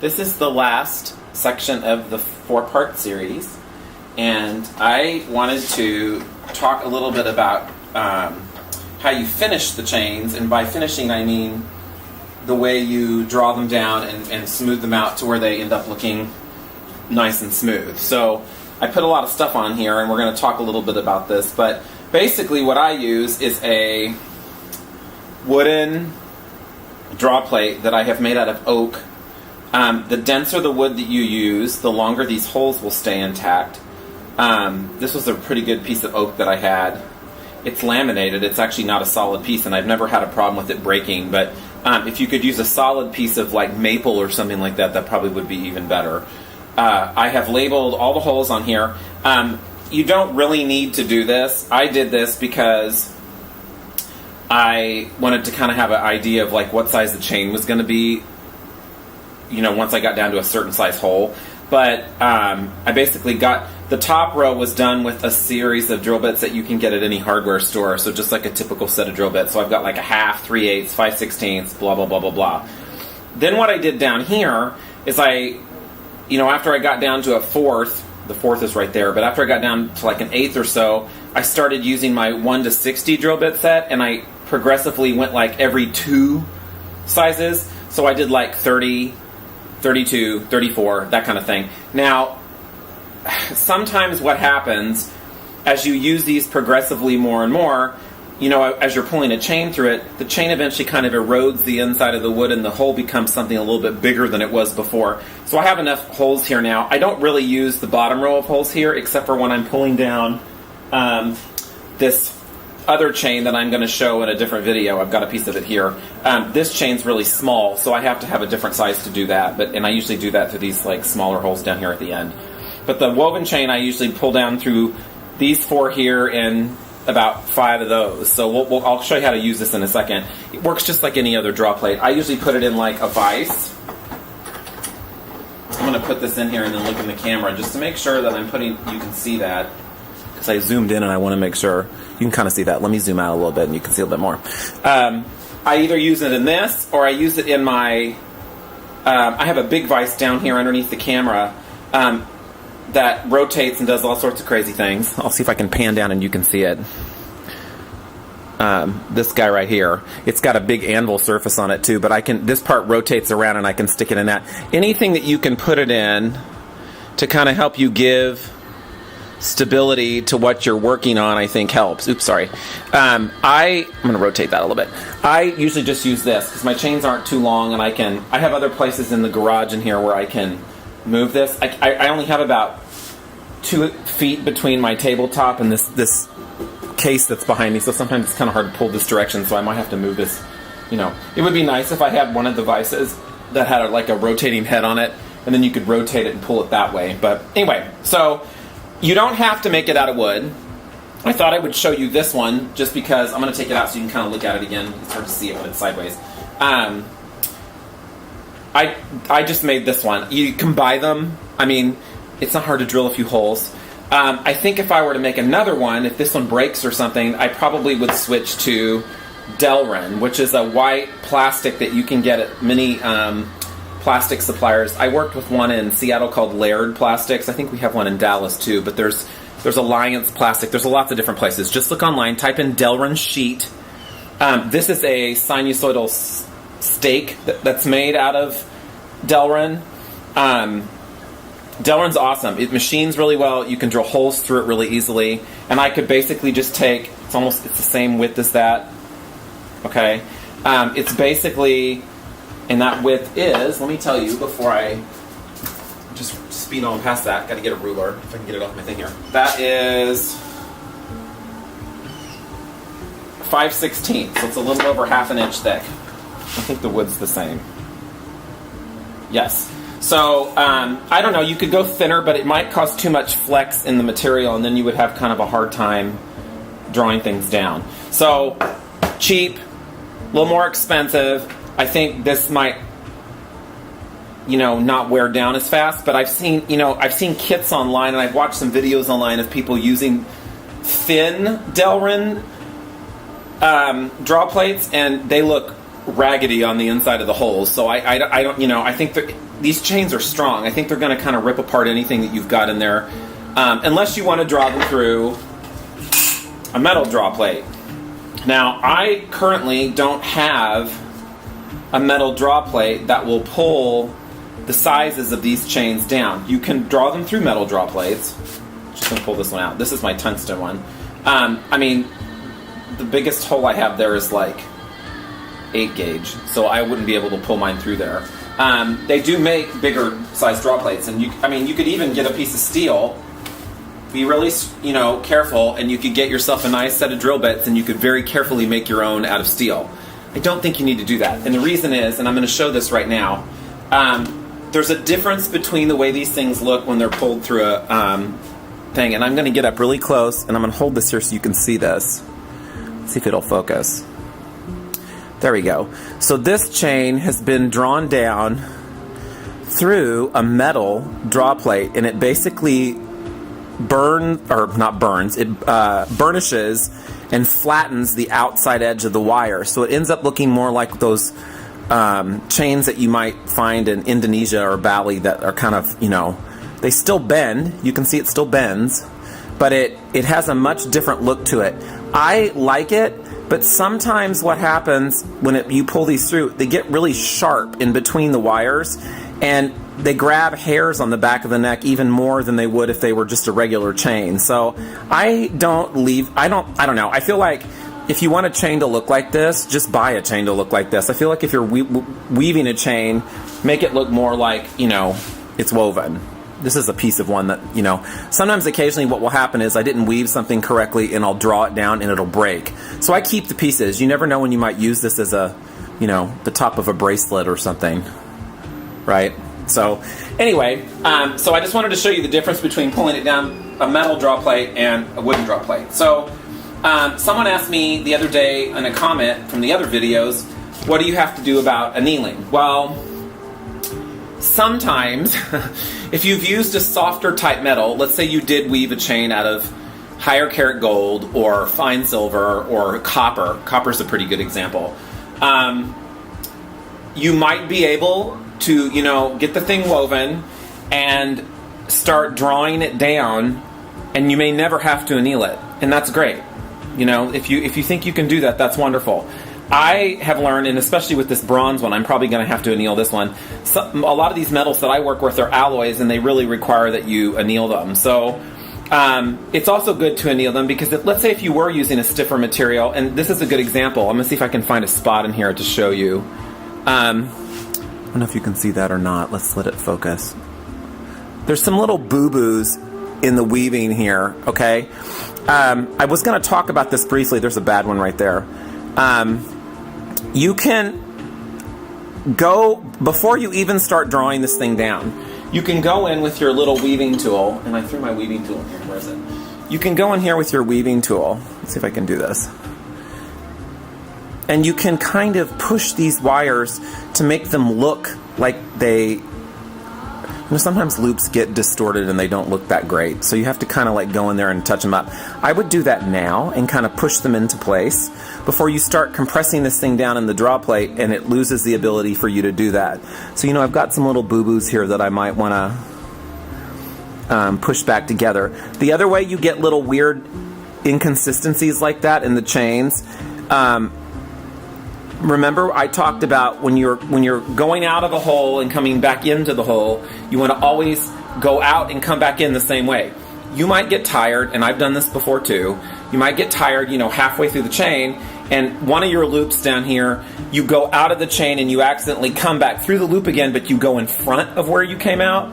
This is the last section of the 4-part series, and I wanted to talk a little bit about how you finish the chains, and by finishing I mean the way you draw them down and smooth them out to where they end up looking nice and smooth. So I put a lot of stuff on here, and we're going to talk a little bit about this, but basically what I use is a wooden draw plate that I have made out of oak. The denser the wood that you use, the longer these holes will stay intact. This was a pretty good piece of oak that I had. It's laminated. It's actually not a solid piece, and I've never had a problem with it breaking, but if you could use a solid piece of like maple or something like that, that probably would be even better. I have labeled all the holes on here. You don't really need to do this. I did this because I wanted to kind of have an idea of like what size the chain was going to be, you know, once I got down to a certain size hole. But I basically got, the top row was done with a series of drill bits that you can get at any hardware store, so just like a typical set of drill bits. So I've got like a 1/2, 3/8, 5/16, blah, blah, blah, blah, blah. Then what I did down here is after I got down to a 4th, the 4th is right there, but after I got down to like an 1/8 or so, I started using my 1 to 60 drill bit set, and I progressively went like every 2 sizes. So I did like 30, 32, 34, that kind of thing. Now, sometimes what happens as you use these progressively more and more, as you're pulling a chain through it, the chain eventually kind of erodes the inside of the wood and the hole becomes something a little bit bigger than it was before. So I have enough holes here now. I don't really use the bottom row of holes here except for when I'm pulling down this other chain that I'm going to show in a different video. I've got a piece of it here. This chain's really small, so I have to have a different size to do that. And I usually do that through these like smaller holes down here at the end. But the woven chain I usually pull down through these 4 here and about 5 of those. So I'll show you how to use this in a second. It works just like any other draw plate. I usually put it in like a vise. I'm going to put this in here and then look in the camera just to make sure that you can see that. Because I zoomed in and I want to make sure. You can kind of see that. Let me zoom out a little bit and you can see a little bit more. I either use it in this or I use it in my... I have a big vise down here underneath the camera that rotates and does all sorts of crazy things. I'll see if I can pan down and you can see it. This guy right here. It's got a big anvil surface on it too, but this part rotates around and I can stick it in that. Anything that you can put it in to kind of help you give stability to what you're working on, I think helps. Oops, sorry. I'm going to rotate that a little bit. I usually just use this because my chains aren't too long, and I have other places in the garage in here where I can move this. I only have about 2 feet between my tabletop and this case that's behind me, so sometimes it's kind of hard to pull this direction, so I might have to move this. It would be nice if I had one of the vices that had like a rotating head on it, and then you could rotate it and pull it that way. But anyway, so you don't have to make it out of wood. I thought I would show you this one just because I'm going to take it out so you can kind of look at it again. It's hard to see it when it's sideways. I just made this one. You can buy them. I mean, it's not hard to drill a few holes. I think if I were to make another one, if this one breaks or something, I probably would switch to Delrin, which is a white plastic that you can get at many plastic suppliers. I worked with one in Seattle called Laird Plastics. I think we have one in Dallas too, but there's Alliance Plastic. There's lots of different places. Just look online, type in Delrin sheet. This is a sinusoidal stake that's made out of Delrin. Delrin's awesome. It machines really well. You can drill holes through it really easily. And I could basically just take, it's the same width as that. Okay? It's basically, and that width is, let me tell you before I just speed on past that, got to get a ruler, if I can get it off my thing here. That is 5/16, so it's a little over 1/2 inch thick. I think the wood's the same. Yes. So, I don't know, you could go thinner, but it might cause too much flex in the material, and then you would have kind of a hard time drawing things down. So, cheap, a little more expensive. I think this might, not wear down as fast, but I've seen kits online, and I've watched some videos online of people using thin Delrin draw plates, and they look raggedy on the inside of the holes. So I don't, I think these chains are strong. I think they're going to kind of rip apart anything that you've got in there, unless you want to draw them through a metal draw plate. Now, I currently don't have a metal draw plate that will pull the sizes of these chains down. You can draw them through metal draw plates. Just going to pull this one out. This is my tungsten one. The biggest hole I have there is like 8 gauge, so I wouldn't be able to pull mine through there. They do make bigger size draw plates, and you could even get a piece of steel, be really careful, and you could get yourself a nice set of drill bits, and you could very carefully make your own out of steel. I don't think you need to do that, and the reason is, and I'm going to show this right now, there's a difference between the way these things look when they're pulled through a thing, and I'm going to get up really close, and I'm going to hold this here so you can see this. See if it'll focus. There we go. So this chain has been drawn down through a metal draw plate, and it basically burnishes and flattens the outside edge of the wire. So it ends up looking more like those chains that you might find in Indonesia or Bali that are kind of, they still bend. You can see it still bends, but it has a much different look to it. I like it, but sometimes what happens when you pull these through, they get really sharp in between the wires, and they grab hairs on the back of the neck even more than they would if they were just a regular chain. So I don't know. I feel like if you want a chain to look like this, just buy a chain to look like this. I feel like if you're weaving a chain, make it look more like, it's woven. This is a piece of one that, sometimes occasionally what will happen is I didn't weave something correctly and I'll draw it down and it'll break. So I keep the pieces. You never know when you might use this as the top of a bracelet or something, right? So anyway, so I just wanted to show you the difference between pulling it down a metal draw plate and a wooden draw plate. So someone asked me the other day in a comment from the other videos, what do you have to do about annealing? Well, sometimes if you've used a softer type metal, let's say you did weave a chain out of higher karat gold or fine silver or copper. Copper's a pretty good example. You might be able to, get the thing woven and start drawing it down, and you may never have to anneal it, and that's great. If you think you can do that, that's wonderful. I have learned, and especially with this bronze one, I'm probably going to have to anneal this one. A lot of these metals that I work with are alloys, and they really require that you anneal them. So it's also good to anneal them because let's say if you were using a stiffer material, and this is a good example. I'm going to see if I can find a spot in here to show you. I don't know if you can see that or not. Let's let it focus. There's some little boo-boos in the weaving here, okay? I was going to talk about this briefly. There's a bad one right there. You can go, before you even start drawing this thing down, you can go in with your little weaving tool, and I threw my weaving tool in here, where is it? You can go in here with your weaving tool. Let's see if I can do this. And you can kind of push these wires to make them look like they, sometimes loops get distorted and they don't look that great. So you have to kind of like go in there and touch them up. I would do that now and kind of push them into place before you start compressing this thing down in the draw plate, and it loses the ability for you to do that. So I've got some little boo-boos here that I might want to push back together. The other way you get little weird inconsistencies like that in the chains, remember I talked about when you're going out of the hole and coming back into the hole, you want to always go out and come back in the same way. You might get tired, and I've done this before too. You might get tired, halfway through the chain, and one of your loops down here, you go out of the chain and you accidentally come back through the loop again, but you go in front of where you came out.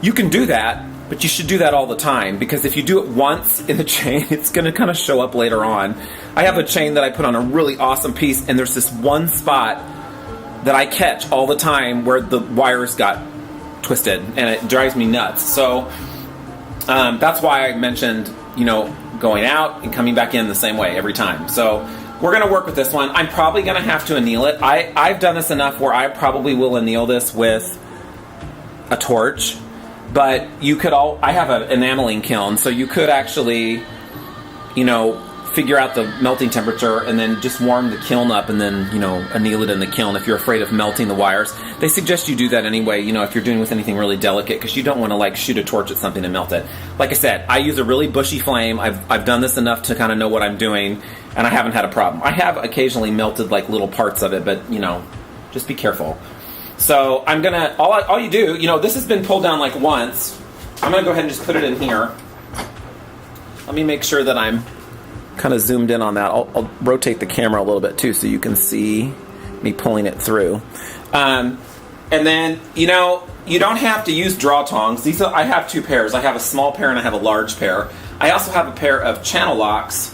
You can do that, but you should do that all the time, because if you do it once in the chain, it's going to kind of show up later on. I have a chain that I put on a really awesome piece, and there's this one spot that I catch all the time where the wires got twisted, and it drives me nuts. So that's why I mentioned, going out and coming back in the same way every time. So we're going to work with this one. I'm probably going to have to anneal it. I've done this enough where I probably will anneal this with a torch. But you could I have an enameling kiln, so you could actually, figure out the melting temperature and then just warm the kiln up and then, anneal it in the kiln if you're afraid of melting the wires. They suggest you do that anyway, if you're doing with anything really delicate, because you don't want to shoot a torch at something and melt it. Like I said, I use a really bushy flame. I've done this enough to kind of know what I'm doing, and I haven't had a problem. I have occasionally melted little parts of it, but just be careful. So I'm gonna, all you do, this has been pulled down once. I'm gonna go ahead and just put it in here. Let me make sure that I'm kind of zoomed in on that. I'll rotate the camera a little bit too so you can see me pulling it through. And then, you don't have to use draw tongs. I have two pairs. I have a small pair and I have a large pair. I also have a pair of channel locks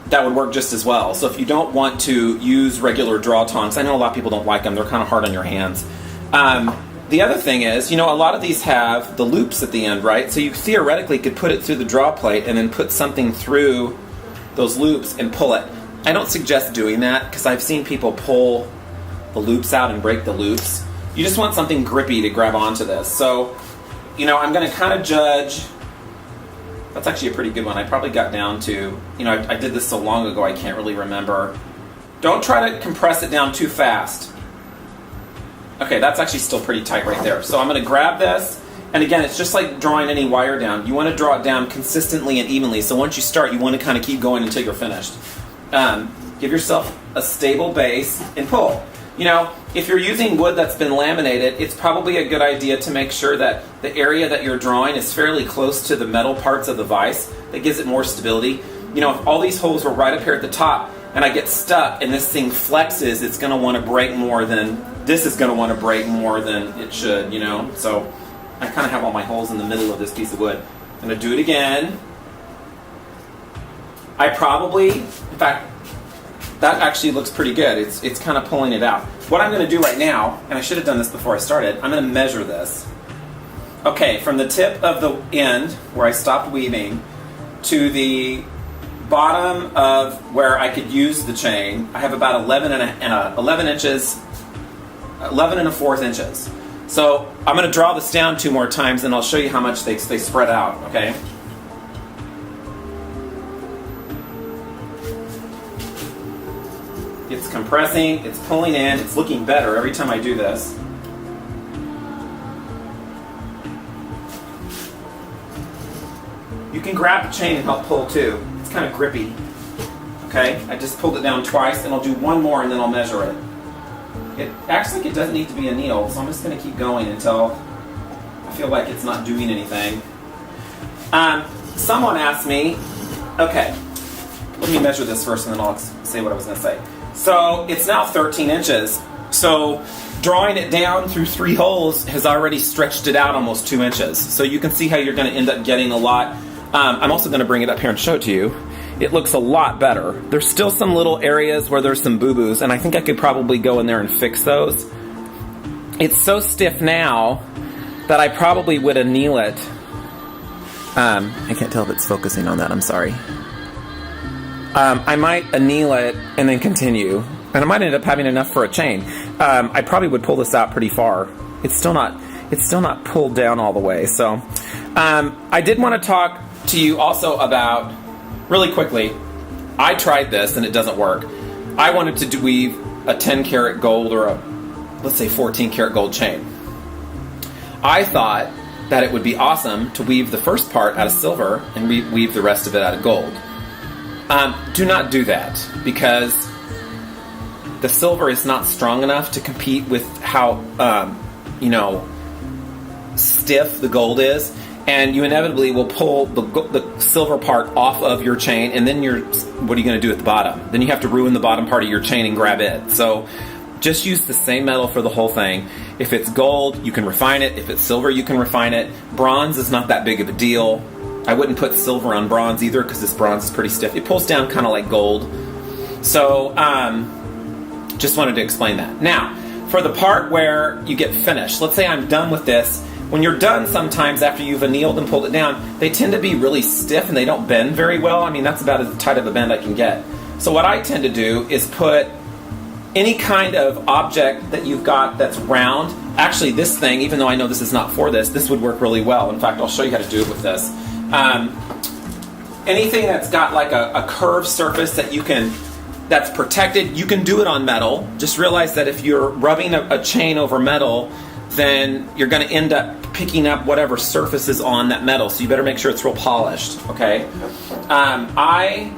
that would work just as well. So if you don't want to use regular draw tongs, I know a lot of people don't like them. They're kind of hard on your hands. The other thing is, a lot of these have the loops at the end, right? So you theoretically could put it through the draw plate and then put something through those loops and pull it. I don't suggest doing that because I've seen people pull the loops out and break the loops. You just want something grippy to grab onto this. So, I'm going to kind of judge. That's actually a pretty good one. I probably got down to, I did this so long ago I can't really remember. Don't try to compress it down too fast. Okay, that's actually still pretty tight right there. So I'm going to grab this. And again, it's just like drawing any wire down. You want to draw it down consistently and evenly. So once you start, you want to kind of keep going until you're finished. Give yourself a stable base and pull. If you're using wood that's been laminated, it's probably a good idea to make sure that the area that you're drawing is fairly close to the metal parts of the vise. That gives it more stability. If all these holes were right up here at the top and I get stuck and this thing flexes, it's going to want to break more than, this is going to want to break more than it should, So I kind of have all my holes in the middle of this piece of wood. I'm going to do it again. In fact, that actually looks pretty good. It's kind of pulling it out. What I'm going to do right now, and I should have done this before I started, I'm going to measure this. Okay, from the tip of the end, where I stopped weaving, to the bottom of where I could use the chain, I have about 11 inches, 11 1/4 inches. So I'm going to draw this down 2 more times and I'll show you how much they spread out, okay? It's compressing, it's pulling in, it's looking better every time I do this. You can grab the chain and help pull too. It's kind of grippy. Okay, I just pulled it down twice and I'll do one more and then I'll measure it. It acts like it doesn't need to be annealed, so I'm just going to keep going until I feel like it's not doing anything. Someone asked me, okay, let me measure this first and then I'll say what I was going to say. So it's now 13 inches. So drawing it down through 3 holes has already stretched it out almost 2 inches. So you can see how you're going to end up getting a lot. I'm also going to bring it up here and show it to you. It looks a lot better. There's still some little areas where there's some boo-boos, and I think I could probably go in there and fix those. It's so stiff now that I probably would anneal it. I can't tell if it's focusing on that, I'm sorry. I might anneal it and then continue, and I might end up having enough for a chain. I probably would pull this out pretty far. It's still not pulled down all the way. So I did want to talk to you also about, really quickly, I tried this and it doesn't work. I wanted to weave a 10 karat gold or let's say 14 karat gold chain. I thought that it would be awesome to weave the first part out of silver and weave the rest of it out of gold. Do not do that, because the silver is not strong enough to compete with how stiff the gold is, and you inevitably will pull the silver part off of your chain, and then what are you going to do at the bottom? Then you have to ruin the bottom part of your chain and grab it. So just use the same metal for the whole thing. If it's gold, you can refine it. If it's silver, you can refine it. Bronze is not that big of a deal. I wouldn't put silver on bronze either, because this bronze is pretty stiff. It pulls down kind of like gold. So just wanted to explain that. Now, for the part where you get finished, let's say I'm done with this. When you're done, sometimes after you've annealed and pulled it down, they tend to be really stiff and they don't bend very well. I mean, that's about as tight of a bend I can get. So what I tend to do is put any kind of object that you've got that's round. Actually, this thing, even though I know this is not for this would work really well. In fact, I'll show you how to do it with this. anything that's got like a curved surface that's protected, you can do it on metal. Just realize that if you're rubbing a chain over metal, then you're going to end up picking up whatever surface is on that metal. So you better make sure it's real polished, okay? I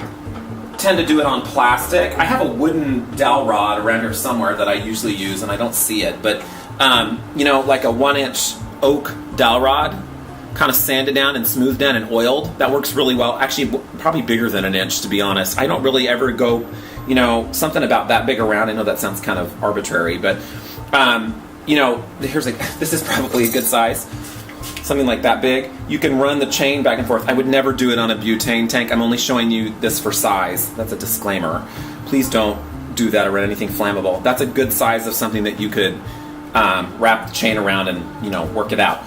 tend to do it on plastic. I have a wooden dowel rod around here somewhere that I usually use, and I don't see it, but like a 1-inch oak dowel rod, kind of sanded down and smoothed down and oiled. That works really well. Actually, probably bigger than an inch, to be honest. I don't really ever go, something about that big around. I know that sounds kind of arbitrary, but this is probably a good size. Something like that big. You can run the chain back and forth. I would never do it on a butane tank. I'm only showing you this for size. That's a disclaimer. Please don't do that around anything flammable. That's a good size of something that you could wrap the chain around and work it out.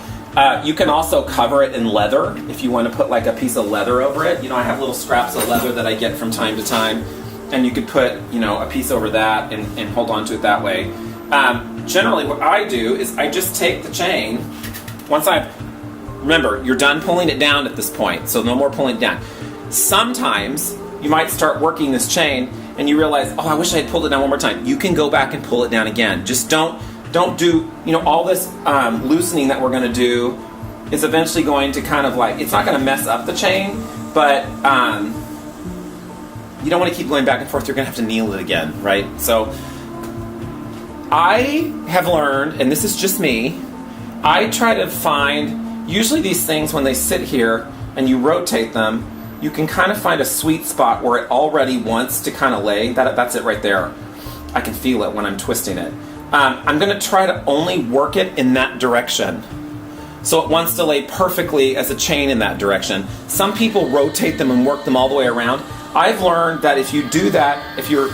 You can also cover it in leather if you want to put like a piece of leather over it. I have little scraps of leather that I get from time to time, and you could put a piece over that and hold on to it that way. Generally what I do is I just take the chain. Remember, you're done pulling it down at this point, so no more pulling it down. Sometimes you might start working this chain and you realize, oh, I wish I had pulled it down one more time. You can go back and pull it down again. Just don't do, all this loosening that we're going to do is eventually going to kind of like, it's not going to mess up the chain, but you don't want to keep going back and forth. You're going to have to kneel it again, right? So I have learned, and this is just me, I try to find, usually these things when they sit here and you rotate them, you can kind of find a sweet spot where it already wants to kind of lay. That's it right there. I can feel it when I'm twisting it. I'm going to try to only work it in that direction. So it wants to lay perfectly as a chain in that direction. Some people rotate them and work them all the way around. I've learned that if you do that, if you're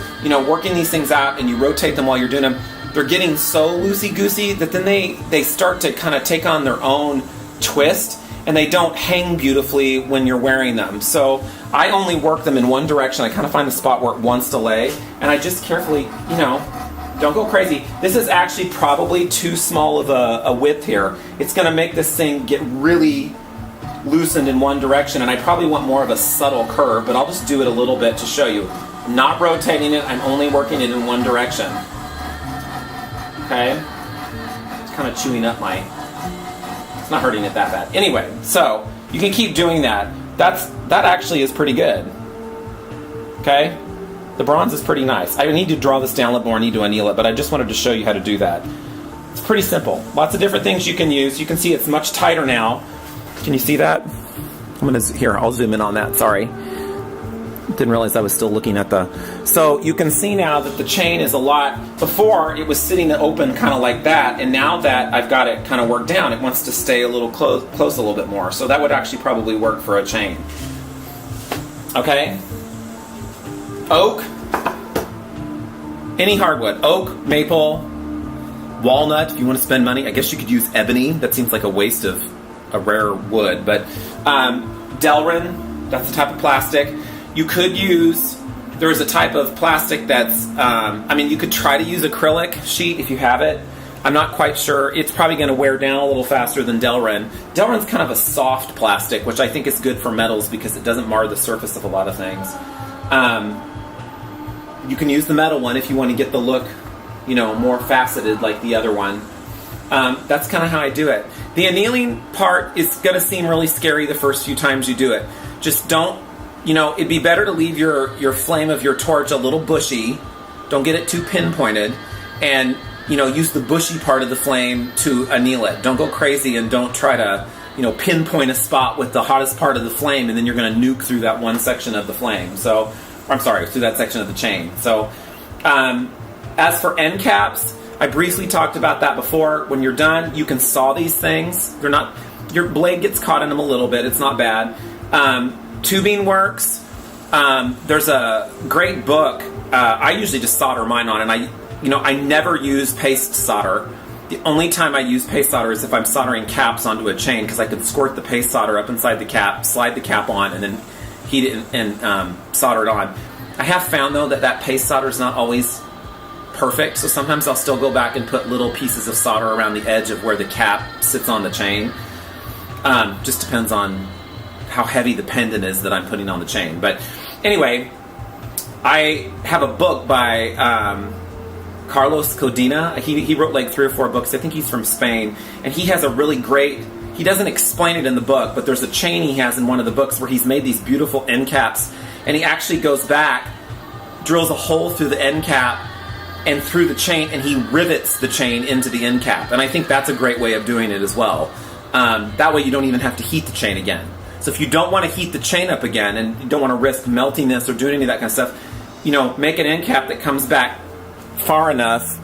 working these things out and you rotate them while you're doing them, they're getting so loosey-goosey that then they start to kind of take on their own twist, and they don't hang beautifully when you're wearing them. So I only work them in one direction. I kind of find the spot where it wants to lay, and I just carefully, don't go crazy. This is actually probably too small of a width here. It's going to make this thing get really loosened in one direction, and I probably want more of a subtle curve, but I'll just do it a little bit to show you. I'm not rotating it. I'm only working it in one direction. Okay? It's kind of chewing up it's not hurting it that bad. Anyway, so you can keep doing that. That actually is pretty good. Okay? The bronze is pretty nice. I need to draw this down a little more. I need to anneal it, but I just wanted to show you how to do that. It's pretty simple. Lots of different things you can use. You can see it's much tighter now. Can you see that? I'll zoom in on that. Sorry. Didn't realize I was still looking at so you can see now that the chain is a lot, before it was sitting open kind of like that, and now that I've got it kind of worked down, it wants to stay a little close a little bit more. So that would actually probably work for a chain. Okay? Oak, any hardwood, oak, maple, walnut, if you want to spend money. I guess you could use ebony. That seems like a waste of a rare wood, but Delrin, that's the type of plastic. You could use, there's a type of plastic that's, you could try to use acrylic sheet if you have it. I'm not quite sure. It's probably going to wear down a little faster than Delrin. Delrin's kind of a soft plastic, which I think is good for metals because it doesn't mar the surface of a lot of things. You can use the metal one if you want to get the look, more faceted like the other one. That's kind of how I do it. The annealing part is going to seem really scary the first few times you do it. Just don't, it'd be better to leave your flame of your torch a little bushy. Don't get it too pinpointed. And, use the bushy part of the flame to anneal it. Don't go crazy and don't try to, pinpoint a spot with the hottest part of the flame, and then you're going to nuke through that one section of the flame. So, through that section of the chain. So, as for end caps, I briefly talked about that before. When you're done, you can saw these things. Your blade gets caught in them a little bit. It's not bad. Tubing works. There's a great book. I usually just solder mine on, and I never use paste solder. The only time I use paste solder is if I'm soldering caps onto a chain, because I could squirt the paste solder up inside the cap, slide the cap on, and then heat it and solder it on. I have found, though, that paste solder is not always perfect, so sometimes I'll still go back and put little pieces of solder around the edge of where the cap sits on the chain. Just depends on how heavy the pendant is that I'm putting on the chain. But anyway, I have a book by Carlos Codina. He wrote like 3 or 4 books. I think he's from Spain, and he has a really great, he doesn't explain it in the book, but there's a chain he has in one of the books where he's made these beautiful end caps, and he actually goes back, drills a hole through the end cap and through the chain, and he rivets the chain into the end cap. And I think that's a great way of doing it as well. That way you don't even have to heat the chain again. So if you don't want to heat the chain up again, and you don't want to risk melting this or doing any of that kind of stuff, you know, make an end cap that comes back far enough.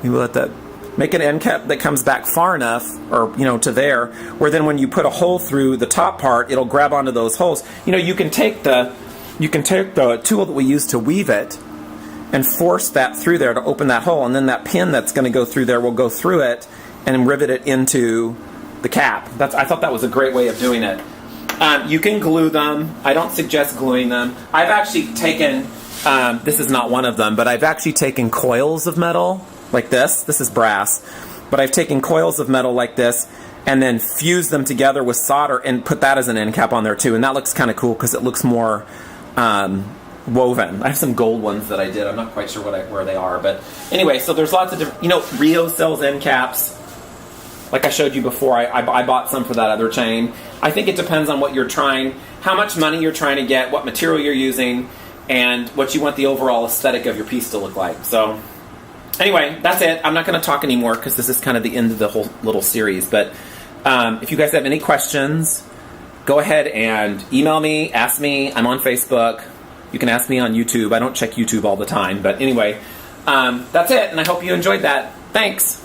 You let that make an end cap that comes back far enough, or you know, to there, where then when you put a hole through the top part, it'll grab onto those holes. You know, you can take the tool that we use to weave it and force that through there to open that hole, and then that pin that's going to go through there will go through it and rivet it into the cap. I thought that was a great way of doing it. You can glue them. I don't suggest gluing them. I've actually taken, this is not one of them, but I've actually taken coils of metal like this. This is brass. But I've taken coils of metal like this and then fused them together with solder and put that as an end cap on there too. And that looks kind of cool because it looks more woven. I have some gold ones that I did. I'm not quite sure where they are. But anyway, so there's lots of different, you know, Rio sells end caps. Like I showed you before, I bought some for that other chain. I think it depends on what you're trying, how much money you're trying to get, what material you're using, and what you want the overall aesthetic of your piece to look like. So anyway, that's it. I'm not going to talk anymore because this is kind of the end of the whole little series. But if you guys have any questions, go ahead and email me, ask me. I'm on Facebook. You can ask me on YouTube. I don't check YouTube all the time. But anyway, that's it, and I hope you enjoyed that. Thanks.